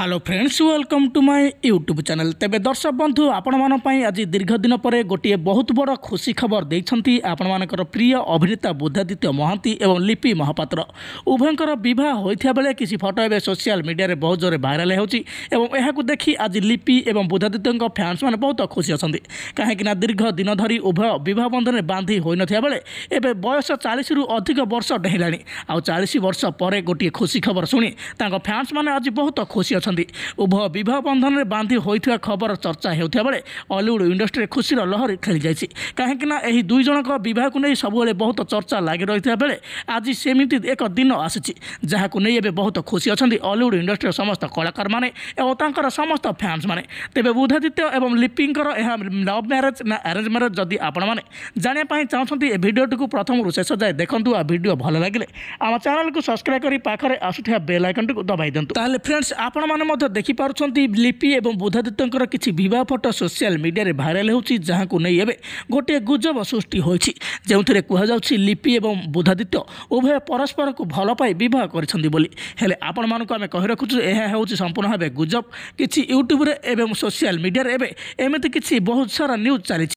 Hello friends, welcome to my YouTube channel. तेबे दर्शक बंधु आपण आज दीर्घ दिन पर गोटे बहुत बड़ खुशी खबर देइछंती। आपण मानकर प्रिय अभिनेता बुद्धादित्य महांती एवं लिपि महापात्र उभयंकर विवाह होइथिया बेले किसी फोटो एवं सोशल मीडिया रे बहुत जोरे वायरल होउची एवं एहाकु देखि आज लिपि एवं बुद्धादित्य फैंस माने बहुत खुशी अछंती। काहेकि ना दीर्घ दिन धरी उभय विवाह बंधन में बांधी होई नथिया बेले एबे बयस 40 रु अधिक वर्ष डेहिलाणी आ 40 वर्ष पर गोटे खुशी खबर सुनी तांको फैंस माने आज बहुत खुशी अछंती। उभय विवाह बंधन में बांधी होइथिया खबर चर्चा हेउथिया बेले हॉलीवुड इंडस्ट्री खुशीर लहर खेली जाइछि। काहेकि ना एही दुई जनक विवाह को नहीं सबुले बहुत चर्चा लागि रहिथिया बेले आज सेमिति एक दिन आसीछि जहाकु नहीं एबे बहुत खुशी अछंती हॉलीवुड इंडस्ट्री समस्त कलाकार माने एवं तांकर समस्त फैंस माने। तेबे बुद्धादित्य एवं लिपिंकर एहा लव मैरेज ना अरेंज मैरेज जदि आपण माने जानिया पई चाहछंती ए वीडियो को प्रथम रु शेष जाय देखंतु। आ वीडियो भल लागिले आम चैनल को सब्सक्राइब करी पाखरे आसुथिया बेल आइकन को दबाई दंतु। ताले फ्रेंड्स आपण माने मध्य देखि पारुछंती लिपि एवं बुद्धादित्यंकर किछि विवाह फोटो सोशल मीडिया रे वायरल होउची जहाकु नै एबे गोटे गुजब सृष्टि होइछि जेउथिरे कुहा जाउछि लिपि एवं बुद्धादित्य उभय परस्पर को भल पाई विवाह करिसंती बोली। हेले आपण मानको आमे कहि रखुछु एहा होउछि संपूर्ण भाबे गुजब। किछि यूट्यूब रे एवं सोशल मीडिया रे एबे एमिति किछि बहुत सारा न्यूज चली।